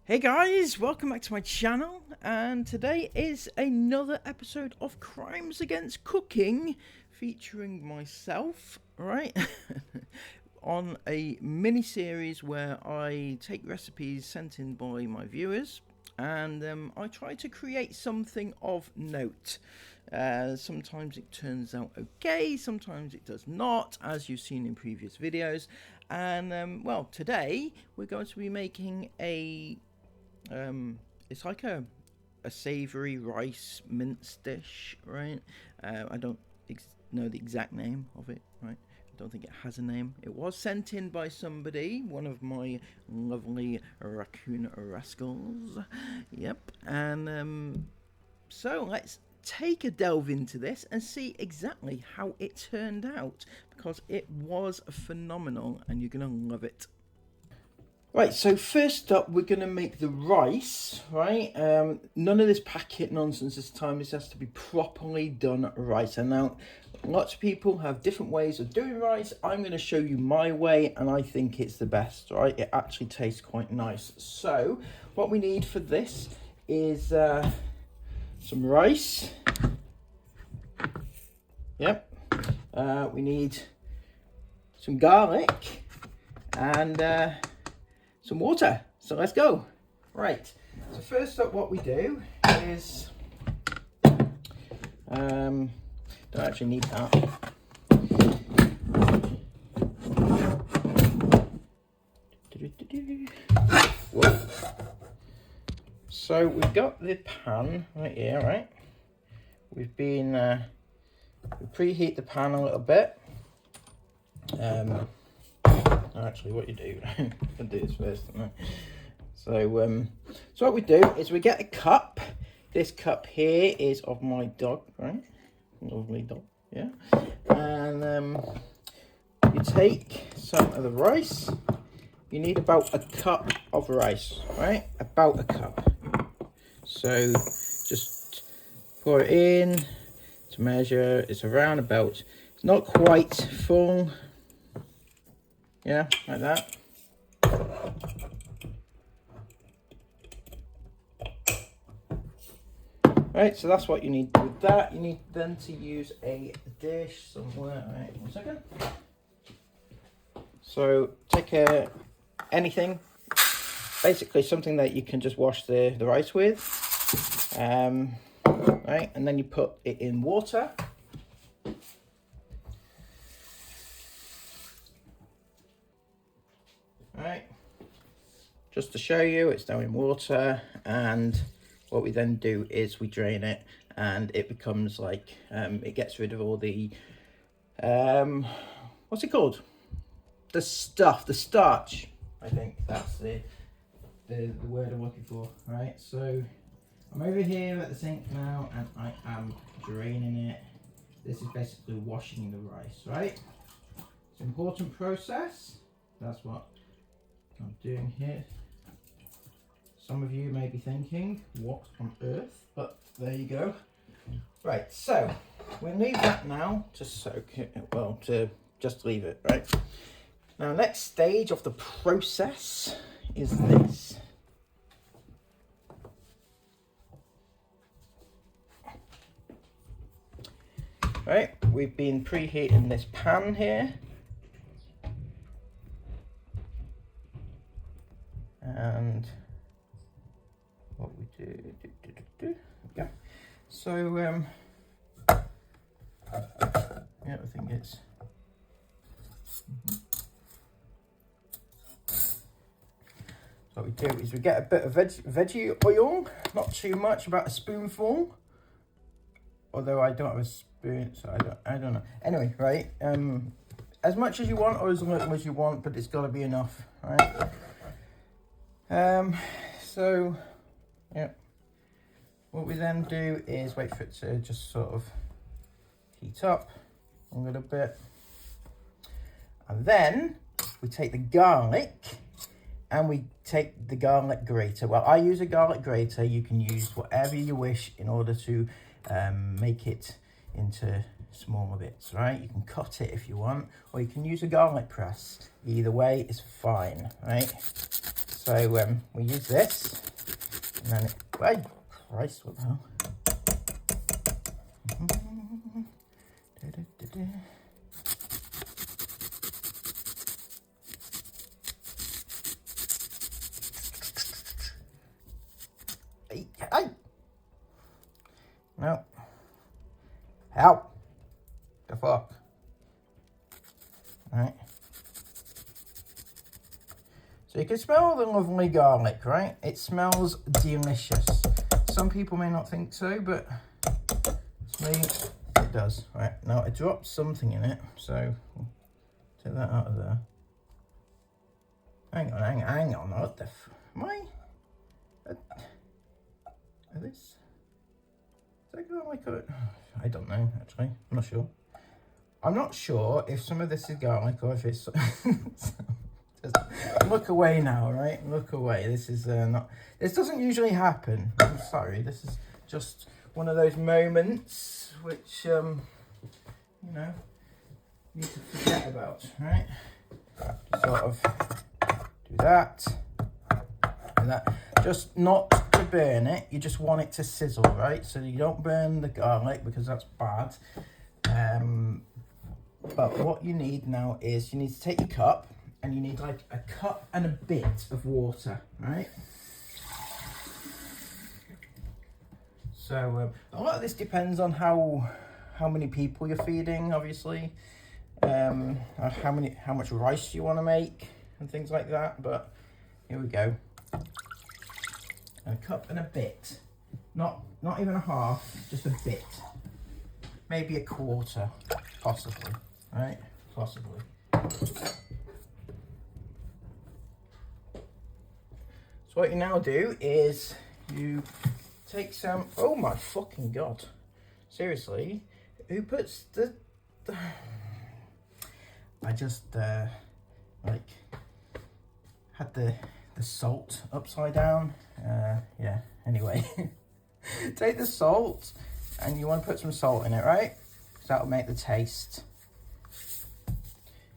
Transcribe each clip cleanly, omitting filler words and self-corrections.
Hey guys, welcome back to my channel, and today is another episode of Crimes Against Cooking featuring myself, right? On a mini series where I take recipes sent in by my viewers and I try to create something of note. Sometimes it turns out okay, sometimes it does not, as you've seen in previous videos. And well, today we're going to be making it's like a savory rice mince dish, right? I don't know the exact name of it, right? I don't think it has a name. It was sent in by somebody, one of my lovely raccoon rascals. Yep. And so let's take a delve into this and see exactly how it turned out, because it was phenomenal and you're gonna love it. Right, so first up we're going to make the rice, right? None of this packet nonsense this time. This has to be properly done rice. And now lots of people have different ways of doing rice. I'm going to show you my way, and I think it's the best, right? It actually tastes quite nice. So what we need for this is some rice. Yep. We need some garlic and some water. So let's go. Right, so first up what we do is don't actually need that. Whoa. So we've got the pan right here, right? We preheat the pan a little bit. Actually, what you do, I'll do this first. So what we do is we get a cup. This cup here is of my dog, right? Lovely dog, yeah. And you take some of the rice. You need about a cup of rice, right? About a cup. So just pour it in to measure. It's around about. It's not quite full. Yeah, like that. Right, so that's what you need with that. You need then to use a dish somewhere. Right, 1 second. So take anything, basically something that you can just wash the rice with. Right, and then you put it in water. Right, just to show you, it's down in water, and what we then do is we drain it, and it becomes like it gets rid of all the what's it called, the starch. I think that's the word I'm looking for. Right, so I'm over here at the sink now, and I am draining it. This is basically washing the rice, right? It's an important process. That's what I'm doing here. Some of you may be thinking, what on earth? But there you go. Right, so we'll leave that now to soak it, well, to just leave it, right? Now, next stage of the process is this. Right, we've been preheating this pan here. And what we do, yeah. So yeah, I think it's. So what we do is we get a bit of veggie oil, not too much, about a spoonful. Although I don't have a spoon, so I don't know. Anyway, right, as much as you want or as little as you want, but it's got to be enough, right? So yeah, what we then do is wait for it to just sort of heat up a little bit, and then we take the garlic and we take the garlic grater. Well, I use a garlic grater. You can use whatever you wish in order to make it into smaller bits, right? You can cut it if you want, or you can use a garlic press. Either way is fine, right? So we use this, and then wait, Christ, what the hell? Hey. No. Help. The fuck. Right. So you can smell the lovely garlic, right? It smells delicious. Some people may not think so, but to me, it does. Right, now I dropped something in it, so take that out of there. Hang on, what the am I? Is that garlic or... I don't know, actually. I'm not sure. I'm not sure if some of this is garlic or if it's... Just look away now, right? Look away. This is not... This doesn't usually happen. I'm sorry. This is just one of those moments which, you know, you need to forget about, right? Just sort of do that. And that. Just not to burn it. You just want it to sizzle, right? So you don't burn the garlic because that's bad. But what you need now is you need to take your cup and you need like a cup and a bit of water, right? So a lot of this depends on how many people you're feeding, obviously, how much rice you want to make and things like that. But here we go. A cup and a bit, not even a half, just a bit, maybe a quarter, possibly, right? Possibly. So what you now do is you take some, oh my fucking God, seriously, who puts the I just like had the salt upside down. Yeah, anyway. Take the salt and you want to put some salt in it, right? Because that'll make the taste.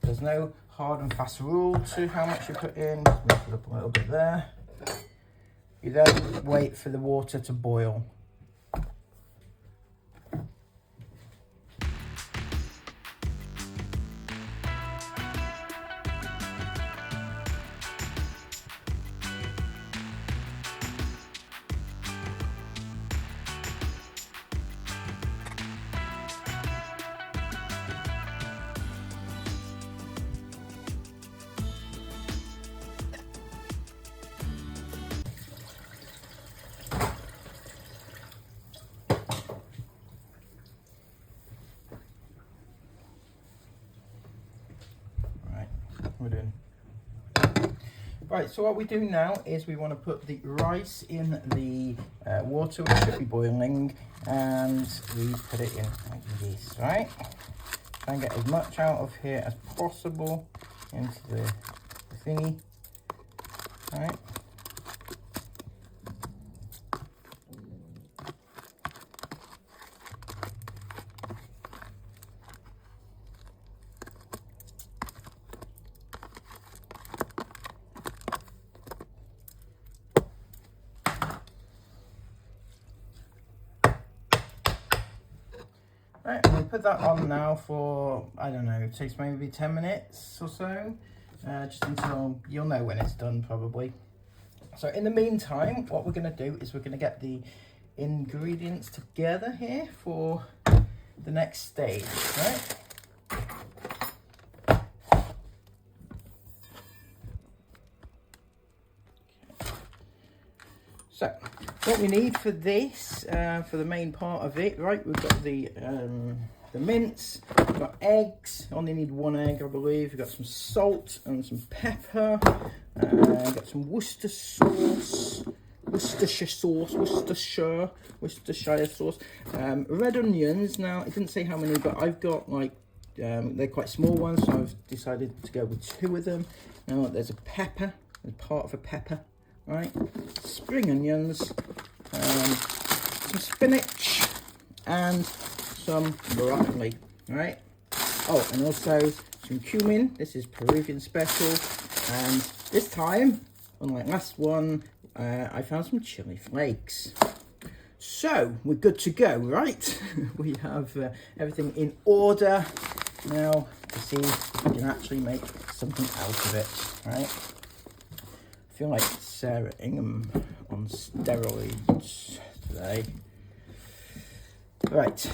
There's no hard and fast rule to how much you put in. Just mix it up a little bit there. You then wait for the water to boil. We're doing. Right, so what we do now is we want to put the rice in the water, which should be boiling, and we put it in like this, right? Try and get as much out of here as possible into the thingy, right? Right, and we'll put that on now for, I don't know, it takes maybe 10 minutes or so, just until you'll know when it's done probably. So in the meantime, what we're going to do is we're going to get the ingredients together here for the next stage, right? So, what we need for this, for the main part of it, right, we've got the mince, we've got eggs, only need one egg I believe, we've got some salt and some pepper, we've got some Worcestershire sauce, red onions. Now, it didn't say how many, but I've got like, they're quite small ones, so I've decided to go with 2 of them. Now, there's a pepper, there's part of a pepper. Right, spring onions, some spinach, and some broccoli. Right. Oh, and also some cumin. This is Peruvian special, and this time unlike last one, I found some chili flakes. So we're good to go, right? We have everything in order now to see if we can actually make something out of it, right? I feel like Sarah Ingham on steroids today. Right.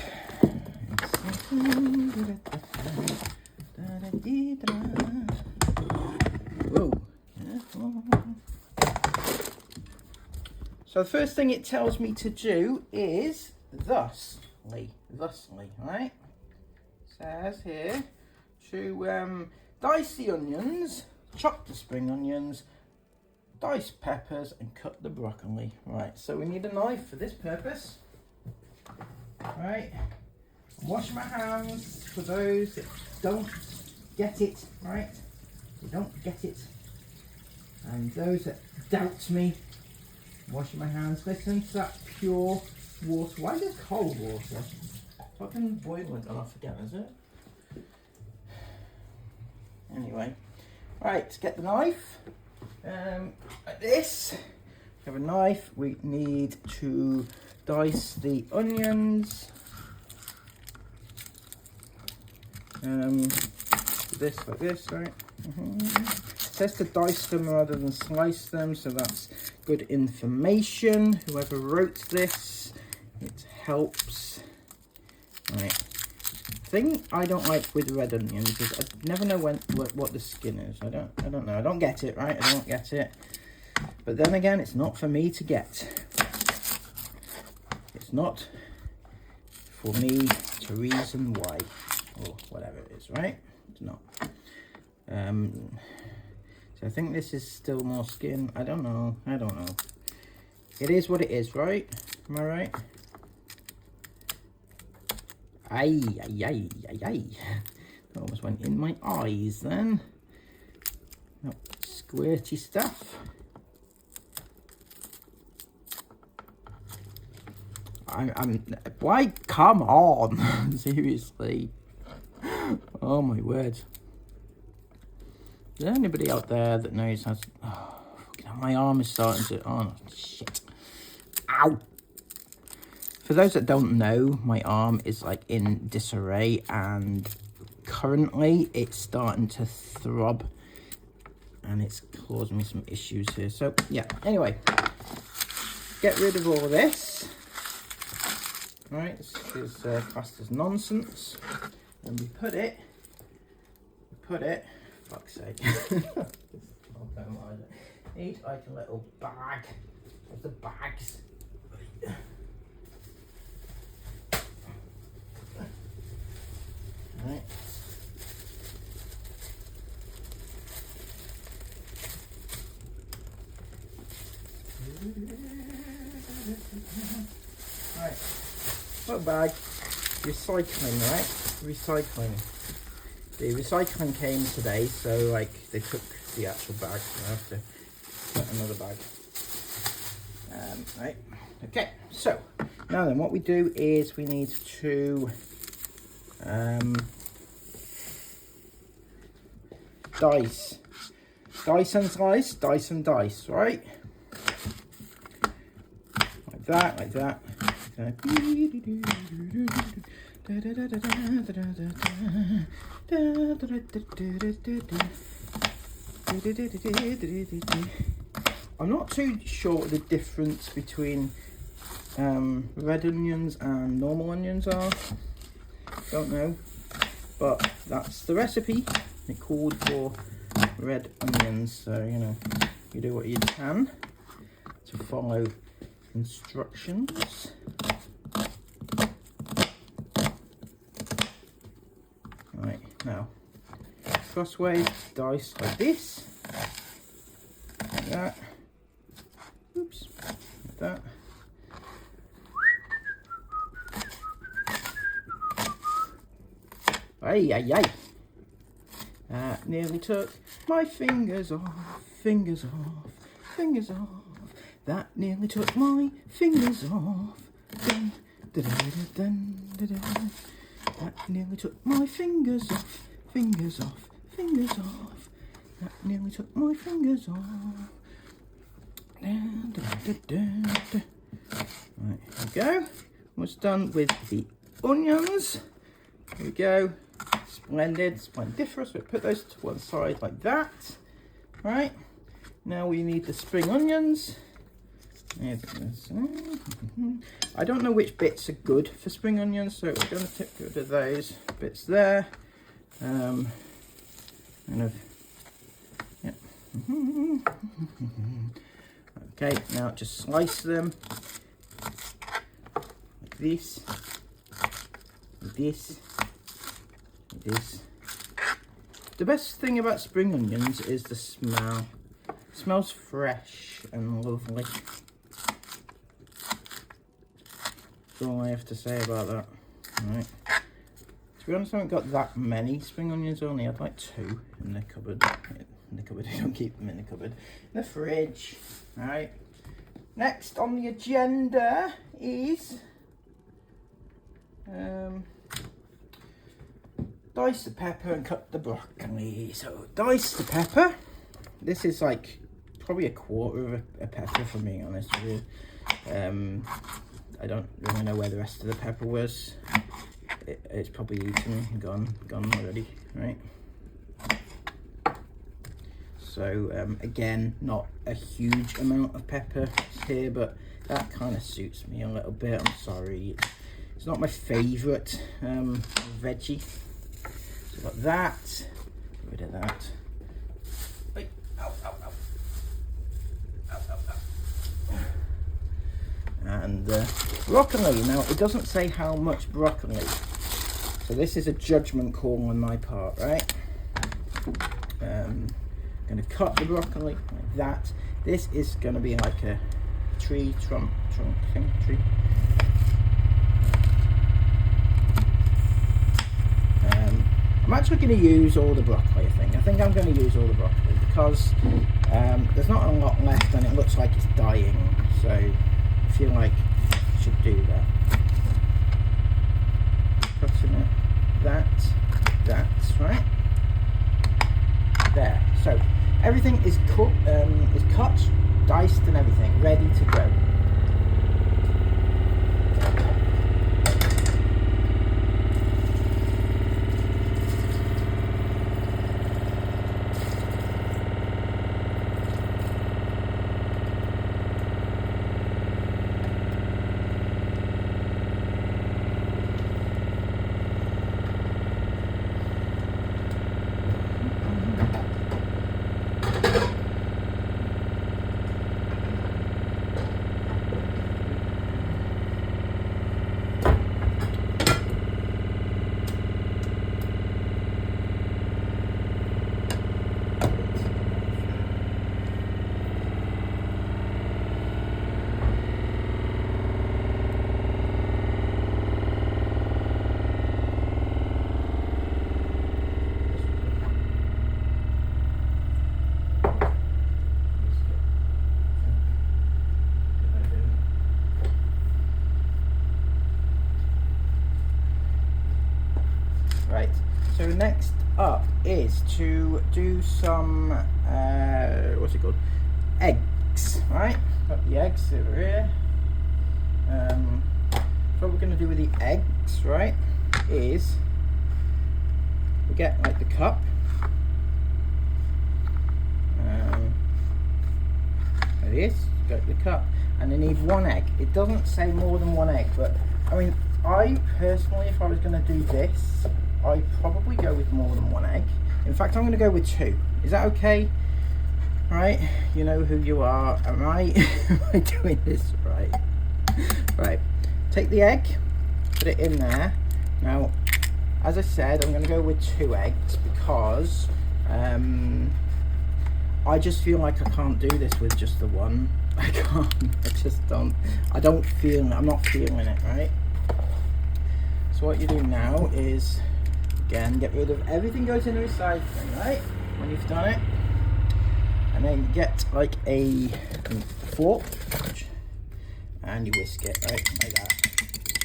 Whoa. So the first thing it tells me to do is thusly, right? It says here to dice the onions, chop the spring onions, dice peppers and cut the broccoli. Right, so we need a knife for this purpose. Right, wash my hands for those that don't get it, right? They don't get it. And those that doubt me, washing my hands. Listen to that pure water. Why is it cold water? Fucking boiling off again, is it? Anyway, right, get the knife. Like this. We have a knife. We need to dice the onions. This like this, right? It says to dice them rather than slice them, so that's good information. Whoever wrote this, it helps. Right. Thing I don't like with red onions is I never know what the skin is. I don't know. I don't get it, right? I don't get it. But then again, it's not for me to get. It's not for me to reason why, or whatever it is, right? It's not. So I think this is still more skin. I don't know. It is what it is, right? Am I right? Aye. That almost went in my eyes then. That squirty stuff. Why? Come on. Seriously. Oh my word. Is there anybody out there that knows how to... Oh, fucking hell, my arm is starting to... Oh, shit. Ow! For those that don't know, my arm is like in disarray and currently it's starting to throb and it's causing me some issues here. So, yeah. Anyway, get rid of all of this. Right, this is classed as nonsense. And we put it, fuck's sake. Need like a little bag of the bags. Right. Right. Little bag. Recycling, right? Recycling. The recycling came today, so like they took the actual bag, so I have to put another bag. Right. Okay. So now then, what we do is we need to dice and slice, dice and dice, right? Like that. I'm not too sure what the difference between red onions and normal onions are. Don't know, but that's the recipe. It called for red onions, so you know, you do what you can to follow instructions. Right, now crossways, dice like this, like that. Oops, like that. Ay. That nearly took my fingers off. That nearly took my fingers off. Dun, dun, dun, dun, dun, dun. That nearly took my fingers off. That nearly took my fingers off. Right, here we go. Almost done with the onions. Here we go. Splendid, splendiferous. We'll put those to one side like that. Right. Now we need the spring onions. I don't know which bits are good for spring onions, so we're going to take rid of those bits there. Kind of, yeah. Okay, now just slice them like this, like this, like this. The best thing about spring onions is the smell. It smells fresh and lovely. That's all I have to say about that. Right. To be honest, I haven't got that many spring onions. I only had like 2 in the cupboard. In the cupboard, I don't keep them in the cupboard. In the fridge. Right. Next on the agenda is dice the pepper and cut the broccoli. So dice the pepper. This is like probably 1/4 of a pepper, for being honest with you. I don't really know where the rest of the pepper was. It's probably eaten, gone already, right? So again, not a huge amount of pepper here, but that kind of suits me a little bit. I'm sorry, it's not my favourite veggie. So got that. Get rid of that. Wait. Ow, ow, ow. And broccoli. Now it doesn't say how much broccoli, so this is a judgment call on my part, right? I'm going to cut the broccoli like that. This is going to be like a tree trunk thing. I'm actually going to use all the broccoli. I think I'm going to use all the broccoli because there's not a lot left and it looks like it's dying, so I feel like I should do that. Cutting it, that's right there. So everything is cut, diced and everything, ready to go. Right, so next up is to do some, what's it called? Eggs, right? Got the eggs over here. So what we're going to do with the eggs, right, is we get like the cup. There it is, got the cup. And they need 1 egg. It doesn't say more than 1 egg, but I mean, I personally, if I was going to do this, I'd probably go with more than 1 egg. In fact, I'm going to go with 2. Is that okay? Right? You know who you are. Am I doing this right? Right. Take the egg, put it in there. Now, as I said, I'm going to go with 2 eggs because I just feel like I can't do this with just the 1. I can't. I just don't. I'm not feeling it, right? So what you do now is, again, get rid of everything goes in the recycling, right? When you've done it, and then get like a fork and you whisk it, right, like that.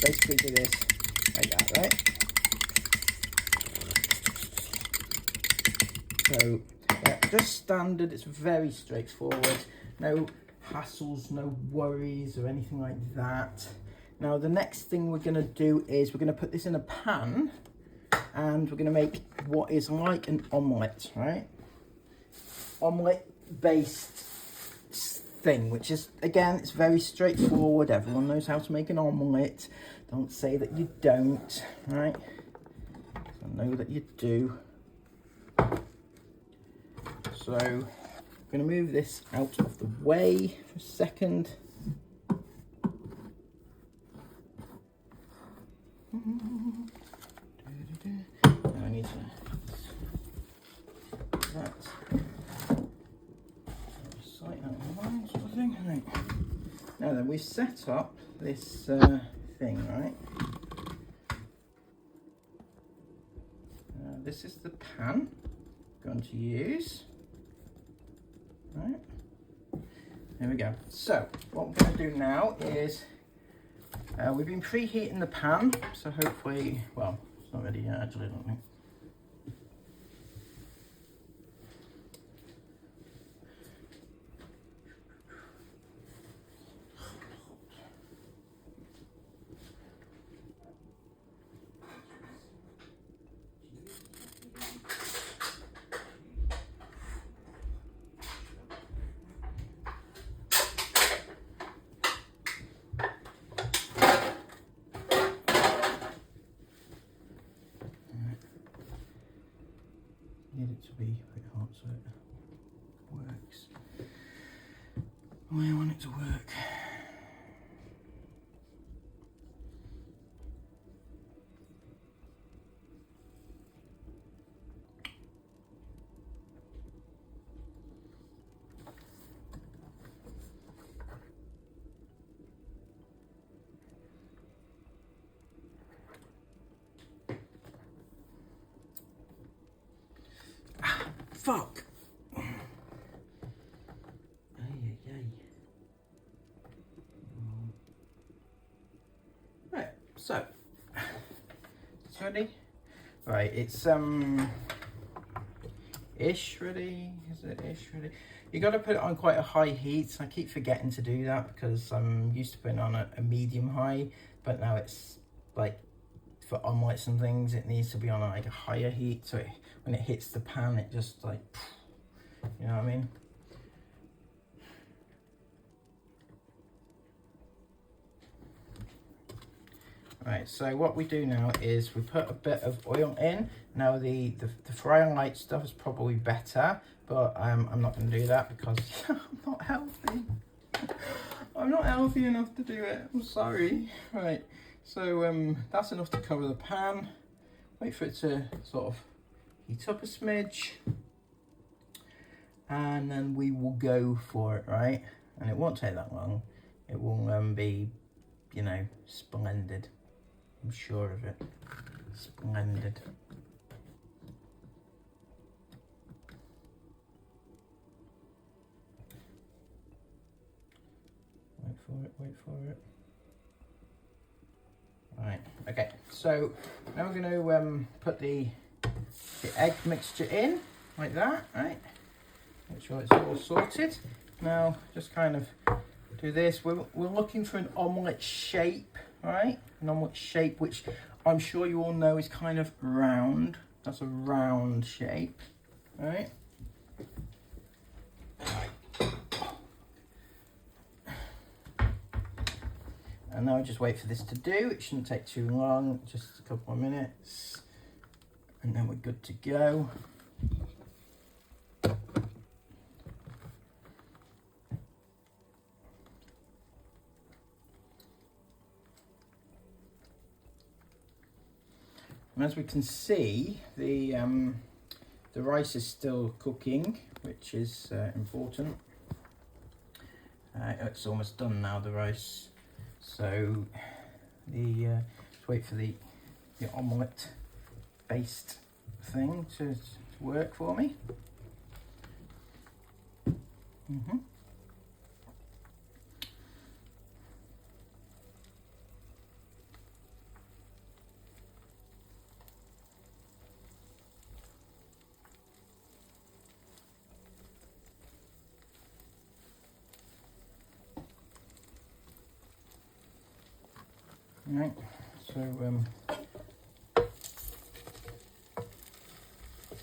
Basically do this like that, right? So yeah, just standard. It's very straightforward. Now, hassles, no worries or anything like that. Now the next thing we're going to do is we're going to put this in a pan and we're going to make what is like an omelette, right? Omelette based thing, which is, again, it's very straightforward. Everyone knows how to make an omelette. Don't say that you don't, right? I know that you do. So I'm going to move this out of the way for a second. I need to that sight out of the line, sort of thing. Right. Now then, we've set up this thing, right? This is the pan I'm going to use. Right. There we go. So what we're going to do now is we've been preheating the pan, so hopefully, well, it's not ready yet actually, I don't think. Need it to be a bit hot so it works the way I want it to work. Fuck! Right, so it's ready. Right, it's ish ready. Is it ish ready? You got to put it on quite a high heat. I keep forgetting to do that because I'm used to putting it on a medium high, but now it's like for omelettes and things, it needs to be on like a higher heat, so when it hits the pan, it just like, you know what I mean? Right, so what we do now is we put a bit of oil in. Now the fry on light stuff is probably better, but I'm not going to do that because I'm not healthy. I'm not healthy enough to do it. I'm sorry. Right, so that's enough to cover the pan. Wait for it to sort of heat up a smidge, and then we will go for it, right? And it won't take that long. It will be, you know, splendid. I'm sure of it. Splendid. Wait for it, wait for it. Right, okay, so now we're going to put the egg mixture in, like that, right? Make sure it's all sorted. Now, just kind of do this. We're looking for an omelette shape, right? An omelette shape, which I'm sure you all know is kind of round. That's a round shape, right? And now just wait for this to do. It shouldn't take too long, just a couple of minutes. And then we're good to go. And as we can see, the rice is still cooking, which is important. It's almost done now, the rice. So just wait for the omelette based thing to work for me. Right, so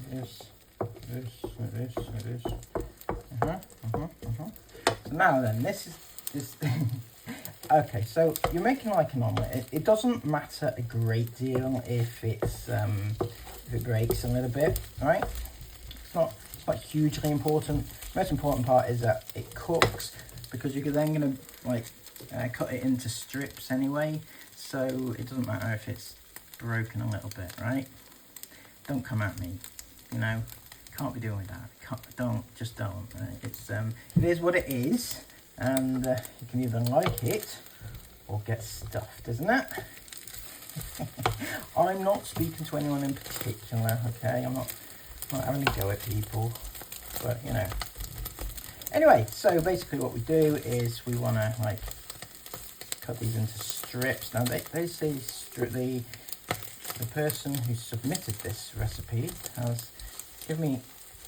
this. So now then, this is okay. So you're making like an omelette. It doesn't matter a great deal if it's if it breaks a little bit, right? It's not hugely important. The most important part is that it cooks, because you're then gonna like cut it into strips anyway. So it doesn't matter if it's broken a little bit, right? Don't come at me, you know. Can't be doing that. Just don't. Right? It's it is what it is, and you can either like it or get stuffed, isn't it? I'm not speaking to anyone in particular, okay? I'm not having a go at people, but you know. Anyway, so basically what we do is we want to like cut these into strips. Now they say the person who submitted this recipe has given me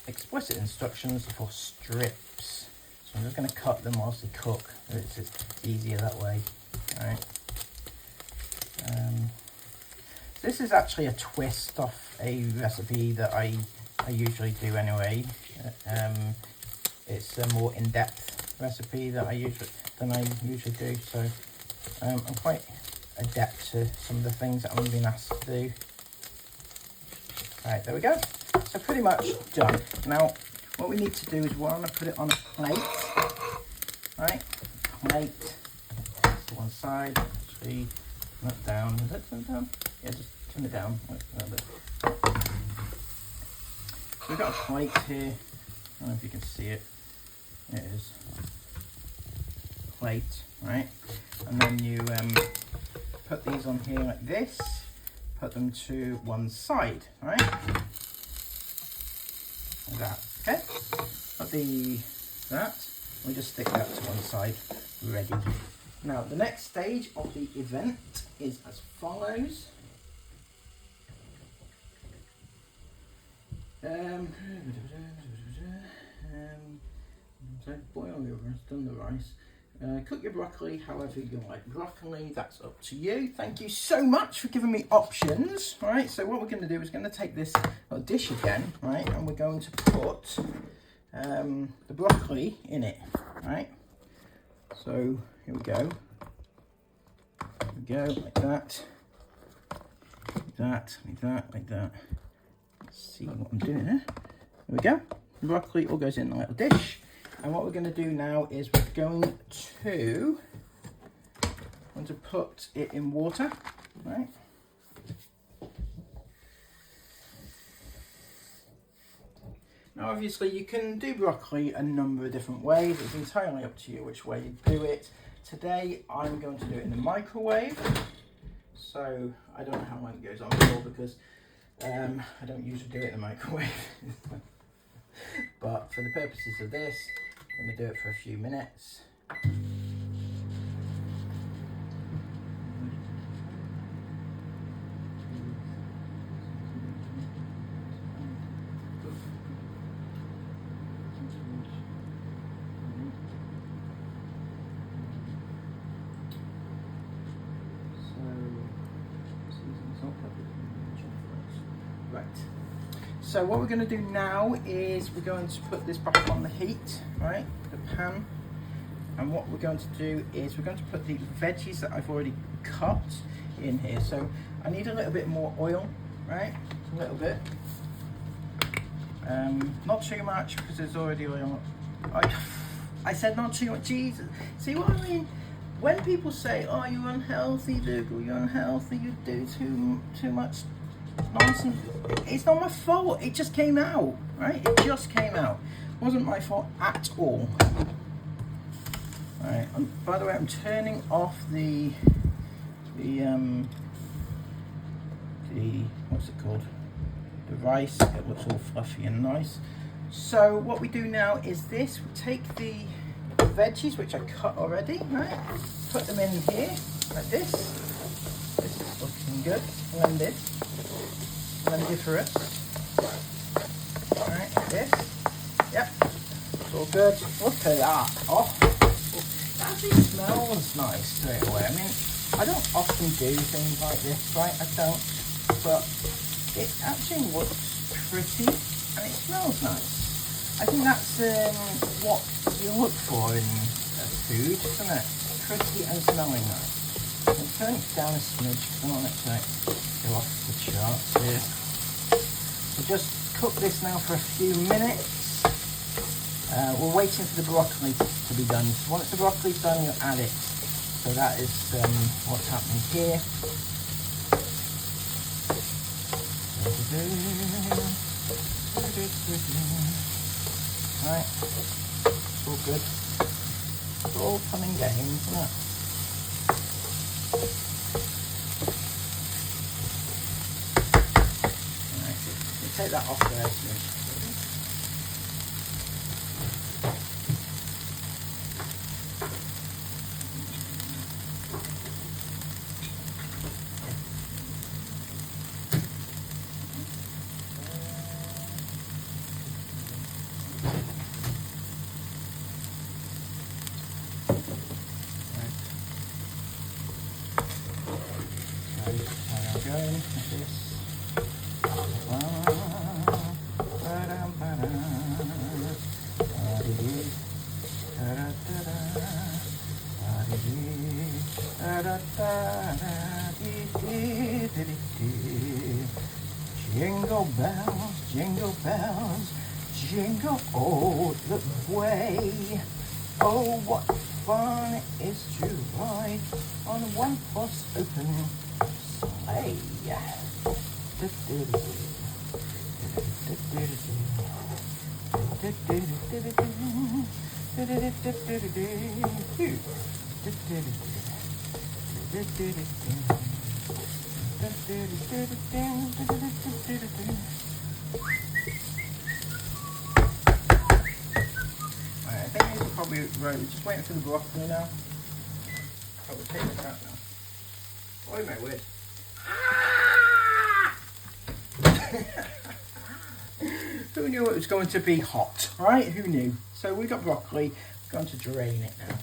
explicit instructions for strips. So I'm just going to cut them whilst they cook. It's just easier that way. All right. This is actually a twist off a recipe that I usually do anyway. It's a more in-depth recipe that I usually do. So I'm quite adept to some of the things that I'm being asked to do. Right, there we go. So pretty much done. Now, what we need to do is we want to put it on a plate. Right, plate to one side. Actually, turn it down. Is it turned down? Yeah, just turn it down a little bit. So we've got a plate here. I don't know if you can see it. It is. Plate, right? And then you put these on here like this. Put them to one side, right? Like that, okay? Put that. We just stick that to one side, ready. Now, the next stage of the event is as follows. Boil your rice, done the rice. Cook your broccoli however you like. Broccoli, that's up to you. Thank you so much for giving me options. All right, so what we're going to do is going to take this dish again, right, and we're going to put the broccoli in it, right? So here we go. Here we go, like that. Like that. Let's see what I'm doing here. There we go. The broccoli all goes in a little dish. And what we're going to do now is we're going to put it in water, right? Now obviously you can do broccoli a number of different ways. It's entirely up to you which way you do it. Today I'm going to do it in the microwave. So I don't know how long it goes on for because I don't usually do it in the microwave. But for the purposes of this, I'm going to do it for a few minutes. Right. So what we're going to do now is we're going to put this back on the heat, right, the pan, and what we're going to do is we're going to put the veggies that I've already cut in here. So I need a little bit more oil, right, a little bit, not too much because there's already oil. I said not too much. Jesus, see what I mean? When people say, oh, you're unhealthy, Dougal, you're unhealthy, you do too much nonsense, it's not my fault. It just came out, right? It just came out. It wasn't my fault at all. Right. By the way, I'm turning off the what's it called? The rice. It looks all fluffy and nice. So what we do now is this. We take the veggies, which I cut already, right? Put them in here like this. This is looking good. Blended. Blendiferous. Alright, like this. Yep. It's all good. Look at that. Oh, that actually smells nice straight away. I mean, I don't often do things like this, right? I don't, but it actually looks pretty and it smells nice. I think that's what you look for in food, isn't it? Pretty and smelling nice. I'm turning it down a smidge because I don't want it to go off the charts here. So just cook this now for a few minutes. We're waiting for the broccoli to be done. So once the broccoli's done, you add it. So that is what's happening here. Right, it's all good. It's all fun and games, isn't it? Right, so take that off there. Jingle bells, jingle all the way. Oh, what fun it is to ride on a one-horse open sleigh. I think these are probably right. We're just waiting for the broccoli now. Probably take it out now. Oh my word. Who knew it was going to be hot, right? Who knew? So we got broccoli, we're going to drain it now.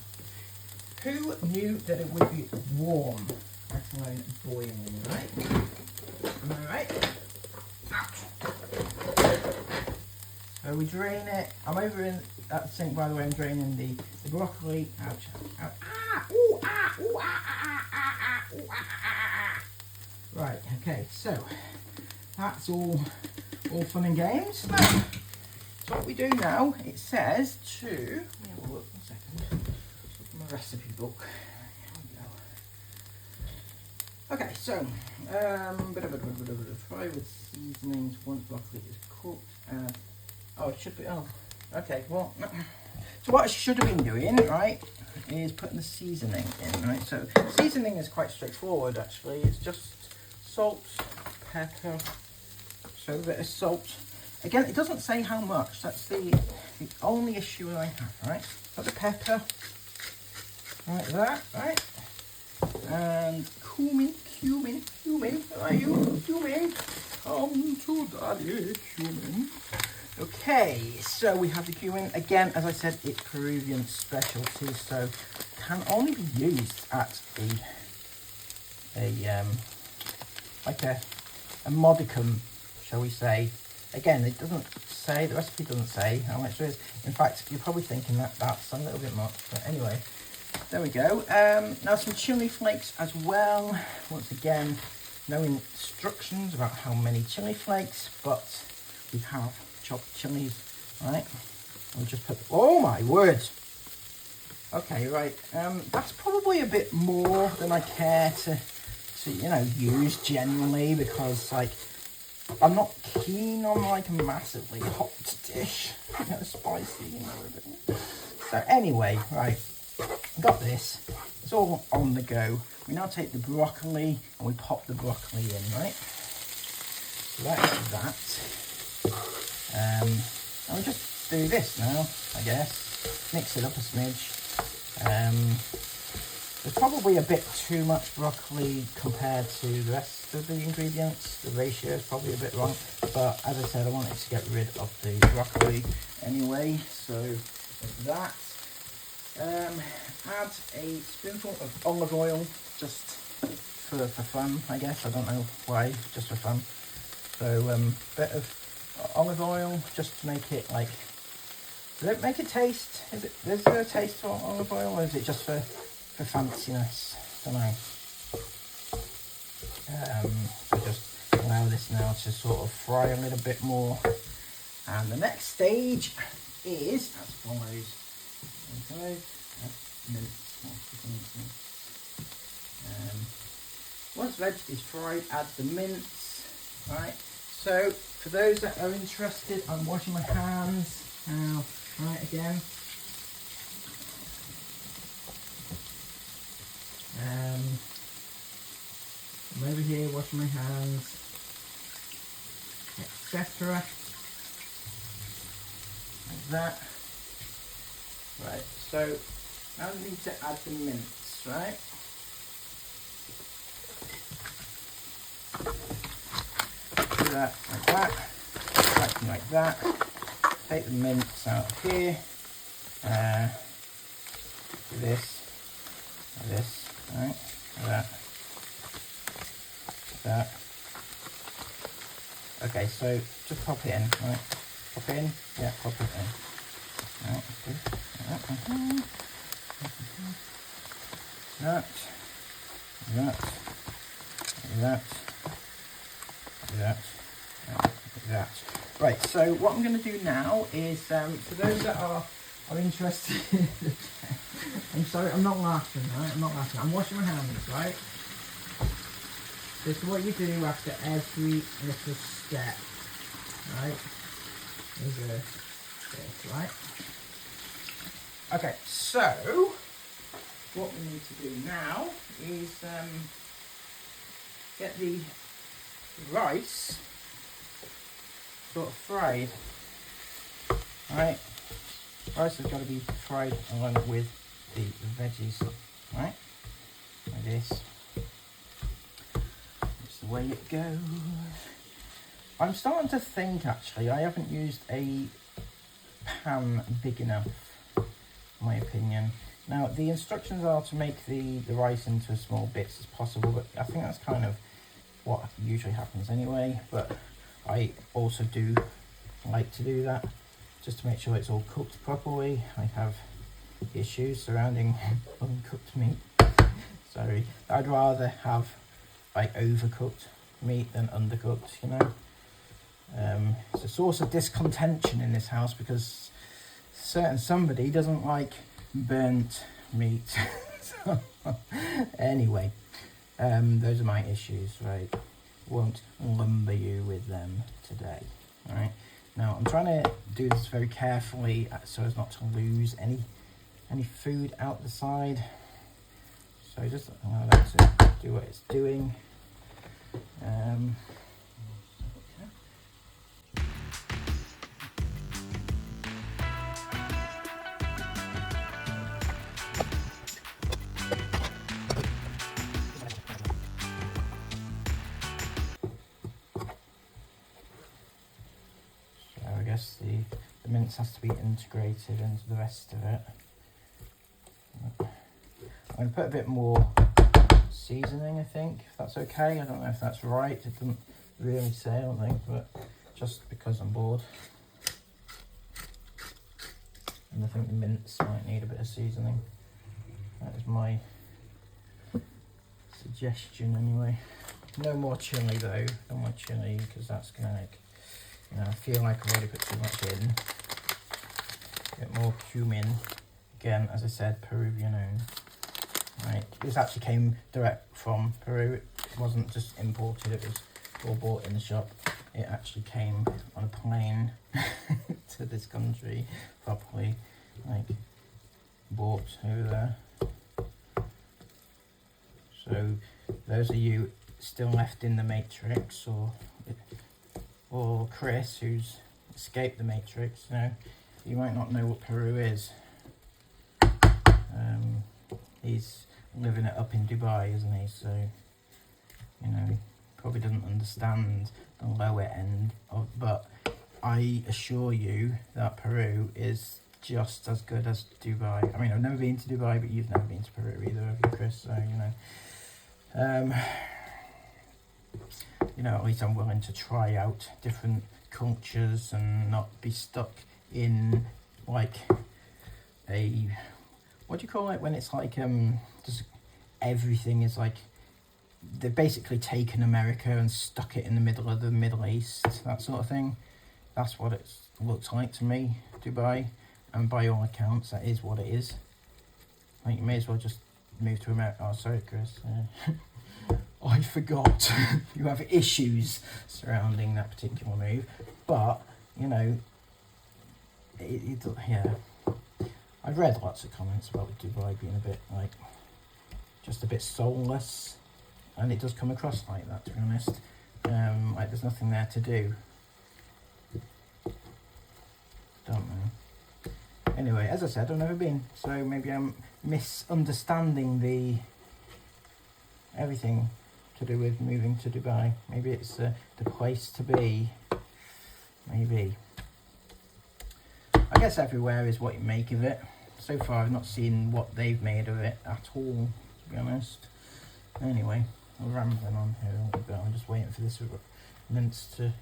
Who knew that it would be warm, let alone boiling, right? Am I right? So we drain it. I'm over in that sink, by the way. I'm draining the broccoli. Ouch, ouch, ah, ooh, ah, ooh, ah, ah, ah, ah, ooh, ah, ah, ah. Right, okay, so that's all fun and games. Now, so what we do now, it says to, let me have a look, 1 second, look at my recipe book. Here we go. Okay, so, fry with seasonings once broccoli is cooked. Oh, it should be, oh, okay, well, no. So what I should have been doing, right, is putting the seasoning in, right? So seasoning is quite straightforward, actually. It's just salt, pepper, so a bit of salt. Again, it doesn't say how much. That's the only issue I have, right? Got the pepper, like that, right? And cumin, where are you? Cumin, come to daddy, cumin. Okay, so we have the cumin. Again, as I said, it's Peruvian specialty, so can only be used at a modicum, shall we say. Again, it doesn't say, the recipe doesn't say how much there is. In fact, you're probably thinking that that's a little bit much, but anyway, there we go. Now some chili flakes as well. Once again, no instructions about how many chili flakes, but we have chopped chilies, right? I'll just put, oh my word. Okay, right, that's probably a bit more than I care to you know, use genuinely, because like, I'm not keen on like a massively hot dish, you know, spicy and everything. So anyway, right, got this, it's all on the go. We now take the broccoli and we pop the broccoli in, right? So that's that. And we just do this now, I guess. Mix it up a smidge. There's probably a bit too much broccoli compared to the rest of the ingredients. The ratio is probably a bit wrong, but as I said, I wanted to get rid of the broccoli anyway, so with that. Add a spoonful of olive oil just for fun, I guess. I don't know why, just for fun. So bit of olive oil just to make it like, does it make a taste? Is there a taste for olive oil, or is it just for fanciness? Don't know. So just allow this now to sort of fry a little bit more. And the next stage is as follows. Mince. Once veg is fried, add the mince. Right. So for those that are interested, I'm washing my hands now. Right, again. I'm over here washing my hands, etc. Like that. Right, so now we need to add the mince, right? Do that like that, something like that. Take the mince out of here. Do this, right? Like that. That. Okay, so just pop it in, right? Pop it in, yeah, pop it in. Right, good. That. Right, so what I'm going to do now is, for those that are interested, I'm sorry, I'm not laughing, right? I'm not laughing. I'm washing my hands, right? This is what you do after every little step, right? There's this, right? Okay, so what we need to do now is get the rice sort of fried, right? Rice has got to be fried along with the veggies, right? Like this. That's the way it goes. I'm starting to think, actually, I haven't used a pan big enough, in my opinion. Now, the instructions are to make the rice into as small bits as possible, but I think that's kind of what usually happens anyway. But I also do like to do that, just to make sure it's all cooked properly. I have issues surrounding uncooked meat. Sorry, I'd rather have like overcooked meat than undercooked, you know. It's a source of discontention in this house because somebody doesn't like burnt meat. So, anyway, those are my issues, right? Won't lumber you with them today, right? Now I'm trying to do this very carefully so as not to lose any food out the side. So just allow that to do what it's doing. I guess the mince has to be integrated into the rest of it. I'm going to put a bit more seasoning, I think, if that's okay. I don't know if that's right. It doesn't really say, I don't think, but just because I'm bored. And I think the mince might need a bit of seasoning. That is my suggestion anyway. No more chilli though, no more chilli, because that's going to like, you know, I feel like I've already put too much in. A bit more cumin. Again, as I said, Peruvian owned. Right, this actually came direct from Peru. It wasn't just imported, it was all bought in the shop. It actually came on a plane to this country, properly, like, bought over there. So, those of you still left in the Matrix, or Chris, who's escaped the Matrix, you know, you might not know what Peru is. He's living it up in Dubai, isn't he? So, you know, he probably doesn't understand the lower end of, but I assure you that Peru is just as good as Dubai. I mean, I've never been to Dubai, but you've never been to Peru either, have you, Chris? So, you know, you know, at least I'm willing to try out different cultures and not be stuck in like a, what do you call it when it's like just everything is like they've basically taken America and stuck it in the middle of the Middle East, that sort of thing. That's what it looks like to me, Dubai, and by all accounts that is what it is. Like, you may as well just move to America. Oh, sorry, Chris. I forgot. You have issues surrounding that particular move, but you know, yeah. I've read lots of comments about Dubai being a bit like, just a bit soulless, and it does come across like that, to be honest. Like there's nothing there to do. Don't know. Anyway, as I said, I've never been, so maybe I'm misunderstanding the everything to do with moving to Dubai. Maybe it's the place to be. Maybe. I guess everywhere is what you make of it. So far I've not seen what they've made of it at all, to be honest. Anyway, I'm rambling on here a little bit. I'm just waiting for this mince to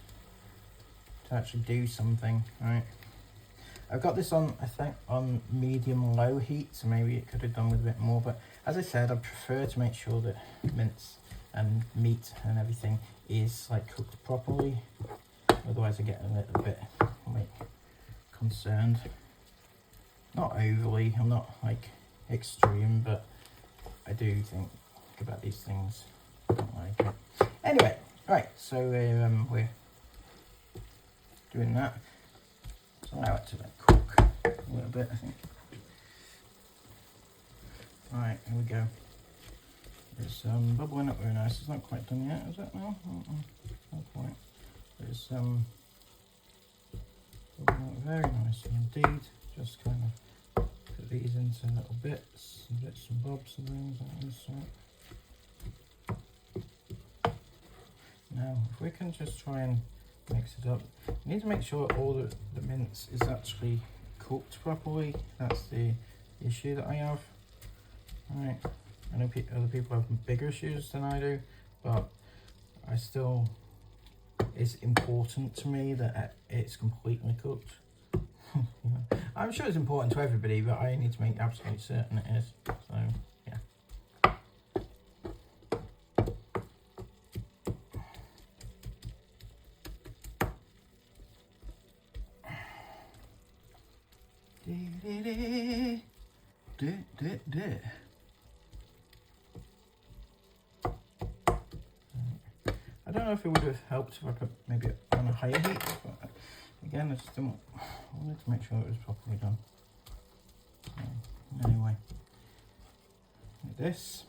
actually do something. Right, I've got this on, I think, on medium low heat, so maybe it could have done with a bit more, but as I said, I prefer to make sure that mince and meat and everything is like cooked properly. Otherwise I get a little bit like concerned. Not overly, I'm not like extreme, but I do think about these things. I don't like it. Anyway, right, so we're doing that. So allow it to cook a little bit, I think. Right, here we go. It's bubbling up very nice. It's not quite done yet, is it? No, not quite. It's bubbling up very nicely indeed. Just kind of put these into little bits and bobs and things like this. Now, if we can just try and mix it up. You need to make sure all the mince is actually cooked properly. That's the issue that I have. Right, I know other people have bigger issues than I do, but I still, it's important to me that it's completely cooked. You know, I'm sure it's important to everybody, but I need to make absolutely certain it is. So yeah. I don't know if it would have helped if I put maybe on a higher heat, but again, I just wanted to make sure it was properly done. Anyway, like this.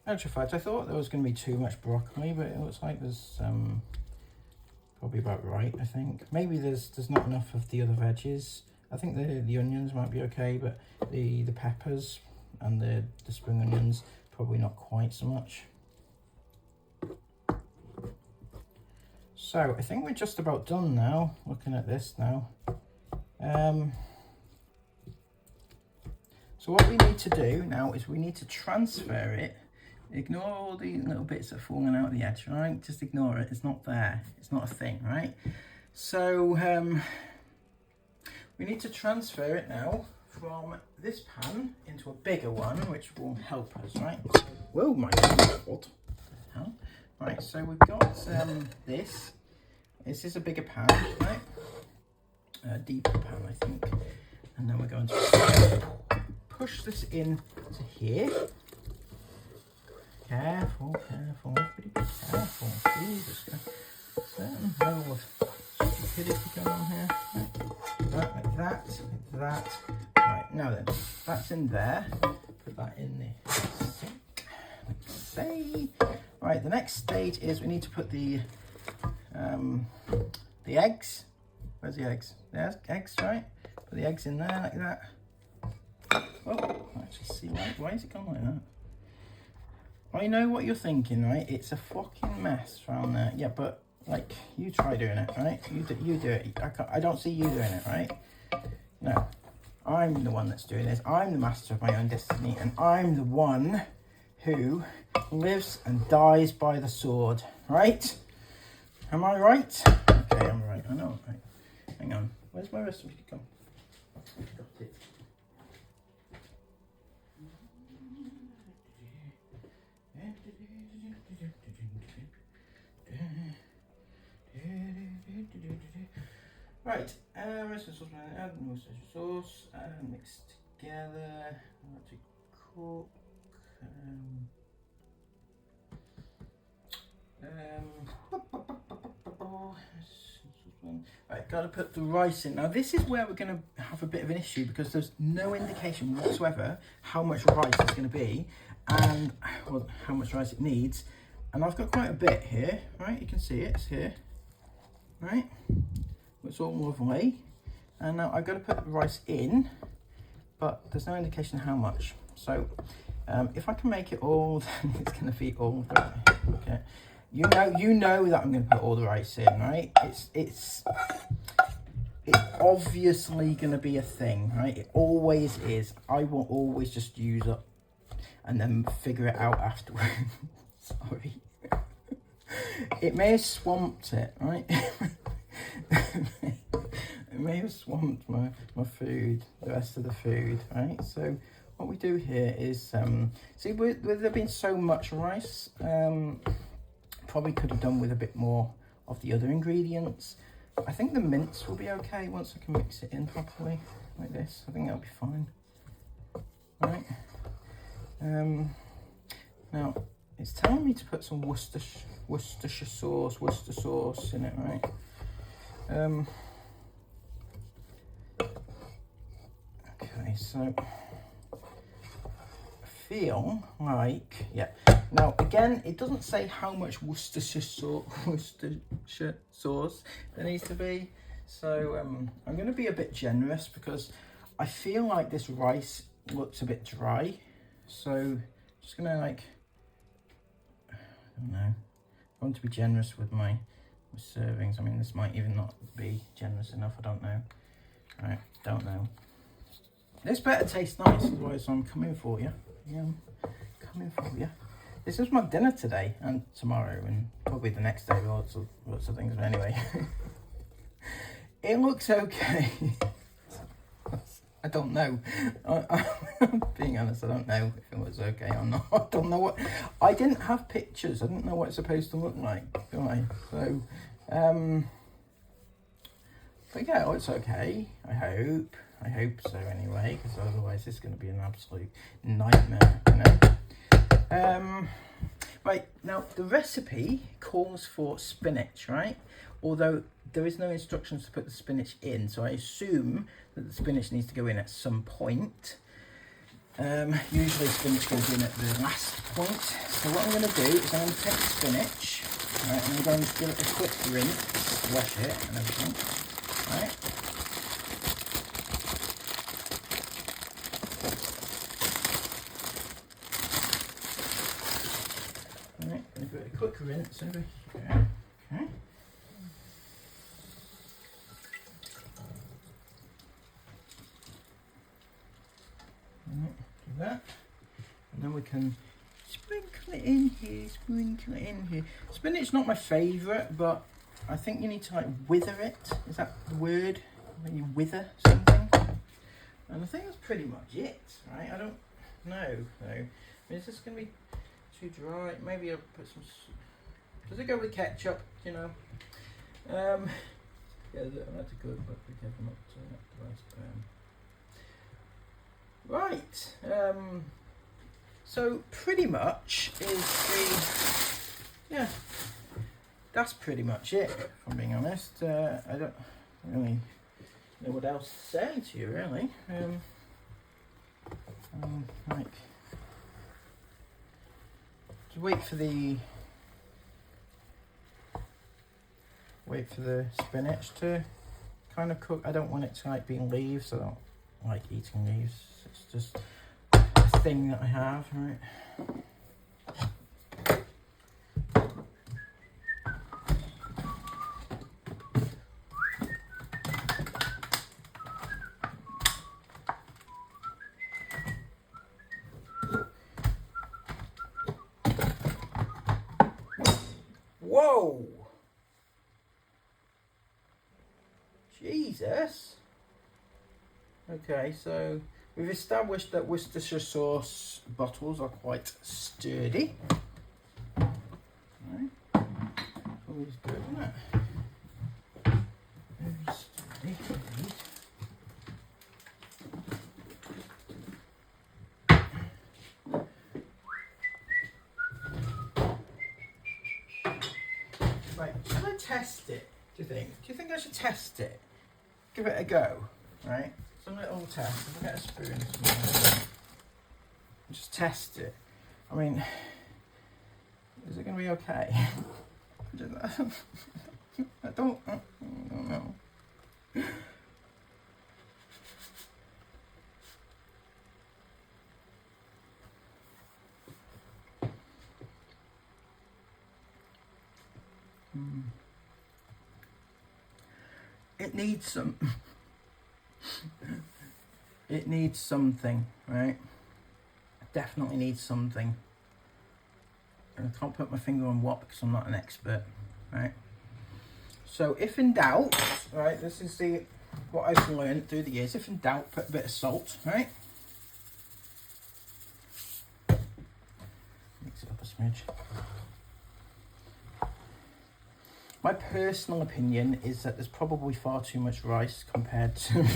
Actually, fact, I thought there was going to be too much broccoli, but it looks like there's probably about right. I think maybe there's not enough of the other veggies. I think the onions might be okay, but the peppers and the spring onions probably not quite so much. So I think we're just about done now, looking at this now. So what we need to do now is we need to transfer it. Ignore all the little bits that are falling out of the edge, right? Just ignore it, it's not there, it's not a thing, right? So we need to transfer it now from this pan into a bigger one, which will help us, right? Whoa, my God, what the hell? Right, so we've got this. This is a bigger pan, right? A deeper pan, I think. And then we're going to push this in to here. Careful, careful, everybody be careful. Jesus, a certain level of stupidity going on here. Right, like that, like that. Right, now then, that's in there. Put that in the sink, like say. Right, the next stage is we need to put the eggs. Where's the eggs? There's eggs, right? Put the eggs in there like that. Oh, actually see, why is it gone like that? I know what you're thinking, right? It's a fucking mess around there. Yeah, but like, you try doing it, right? You do it. I don't see you doing it, right? No. I'm the one that's doing this. I'm the master of my own destiny, and I'm the one who lives and dies by the sword, right? Am I right? Okay, I'm right. I know. Right. Hang on. Where's my recipe gone? Got it. Right, recipe sauce, add Worcestershire sauce, mix together. I like to cook. Right, gotta put the rice in. Now this is where we're gonna have a bit of an issue because there's no indication whatsoever how much rice it's gonna be and well, how much rice it needs. And I've got quite a bit here, right? You can see it, it's here, right? It's all lovely. And now I've got to put the rice in, but there's no indication how much. So if I can make it all, then it's going to be all the rice. Okay. You know that I'm going to put all the rice in, right? It's obviously going to be a thing, right? It always is. I will always just use up and then figure it out afterwards. Sorry. It may have swamped it, right? It may have swamped my food, the rest of the food, right? So what we do here is, see, with there being so much rice, probably could have done with a bit more of the other ingredients. I think the mince will be okay once I can mix it in properly, like this. I think that'll be fine, right? Now, it's telling me to put some Worcestershire sauce in it, right? Okay, so I feel like, yeah. Now again, it doesn't say how much Worcestershire sauce there needs to be. So I'm going to be a bit generous because I feel like this rice looks a bit dry. So just going to like, I don't know, I want to be generous with my servings. I mean, this might even not be generous enough. I don't know. Right, don't know. This better taste nice, otherwise I'm coming for you. Yeah, I'm coming for you. This is my dinner today and tomorrow and probably the next day. Lots of things. But anyway, it looks okay. I don't know. I'm being honest, I don't know if it was okay or not. I don't know what. I didn't have pictures. I didn't know what it's supposed to look like, do I? So, but yeah, it's okay. I hope so anyway, because otherwise it's going to be an absolute nightmare, you know. Right, now the recipe calls for spinach, right? Although there is no instructions to put the spinach in, so I assume that the spinach needs to go in at some point. Usually spinach goes in at the last point. So what I'm going to do is I'm going to take the spinach, right, and I'm going to give it a quick rinse, wash it and everything, right? Right, I'm going to give it a quick rinse over here, okay? Do that, and then we can sprinkle it in here, Spinach not my favourite, but I think you need to like wither it. Is that the word? When you wither something? And I think that's pretty much it, right? I don't know though. I mean, is this going to be too dry? Maybe I'll put some. Does it go with ketchup? You know. Yeah, that's good, but be careful not to the rice burn. Right, so pretty much yeah, that's pretty much it, if I'm being honest. I don't really know what else to say to you, really. Like, just wait for the spinach to kind of cook. I don't want it to like be leaves. I don't like eating leaves. It's just a thing that I have, right? Whoa! Jesus. Okay, so we've established that Worcestershire sauce bottles are quite sturdy. Right. Always good, isn't it? Very sturdy indeed. Right, should I test it? Do you think? Do you think I should test it? Give it a go, right? Some little test. If I get a spoon, just test it. I mean, is it going to be okay? I don't know. It needs some. It needs something, right? Definitely needs something. And I can't put my finger on what because I'm not an expert, right? So if in doubt, right, this is what I've learned through the years. If in doubt, put a bit of salt, right? Mix it up a smidge. My personal opinion is that there's probably far too much rice compared to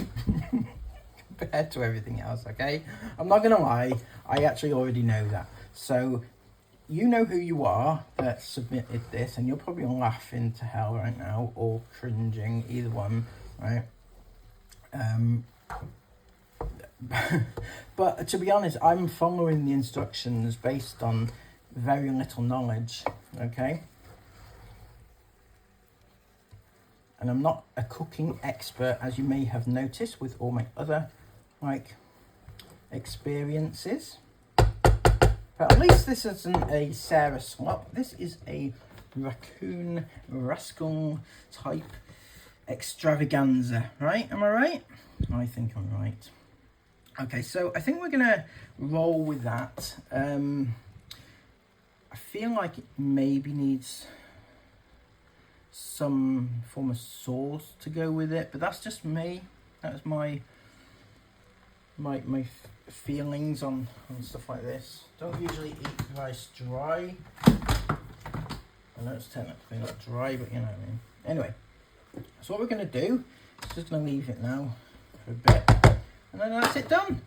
compared to everything else, okay? I'm not gonna lie, I actually already know that. So you know who you are that submitted this, and you're probably laughing to hell right now or cringing, either one, right? But to be honest, I'm following the instructions based on very little knowledge, okay? And I'm not a cooking expert, as you may have noticed with all my other experiences. But at least this isn't a Sarah slop. This is a Raccoon Rascal type extravaganza, right? Am I right? I think I'm right. Okay, so I think we're gonna roll with that. I feel like it maybe needs some form of sauce to go with it, but that's just me. That's my feelings on stuff like this. Don't usually eat rice dry. I know it's technically not dry, but you know what I mean. Anyway, so what we're going to do is just going to leave it now for a bit, and then that's it done.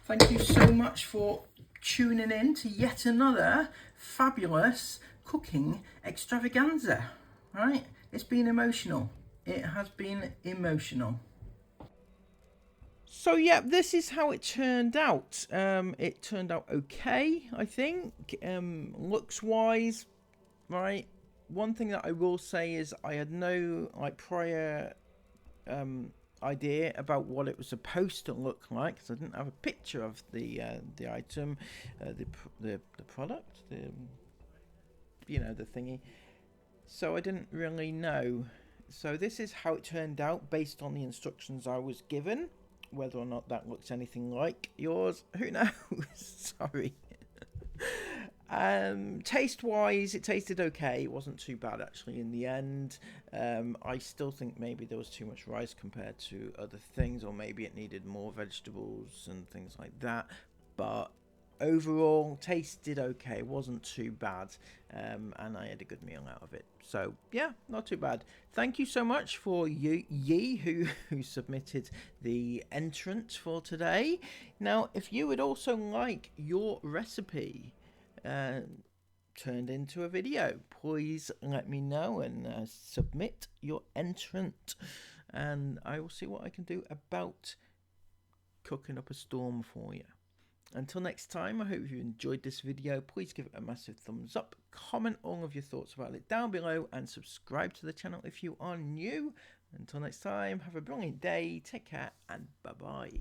Thank you so much for tuning in to yet another fabulous cooking extravaganza. Right? It's been emotional. It has been emotional. So yeah, this is how it turned out. It turned out okay, I think. Looks wise, right? One thing that I will say is I had no prior idea about what it was supposed to look like, because I didn't have a picture of the item, the product, the thingy. So I didn't really know. So this is how it turned out based on the instructions I was given. Whether or not that looks anything like yours, who knows? Sorry. Taste wise, it tasted okay. It wasn't too bad actually in the end. I still think maybe there was too much rice compared to other things, or maybe it needed more vegetables and things like that. But overall, tasted okay. It wasn't too bad, and I had a good meal out of it. So yeah, not too bad. Thank you so much for ye who submitted the entrant for today. Now, if you would also like your recipe turned into a video, please let me know and submit your entrant, and I will see what I can do about cooking up a storm for you. Until next time, I hope you enjoyed this video. Please give it a massive thumbs up, comment all of your thoughts about it down below, and subscribe to the channel if you are new. Until next time, have a brilliant day, take care, and bye-bye.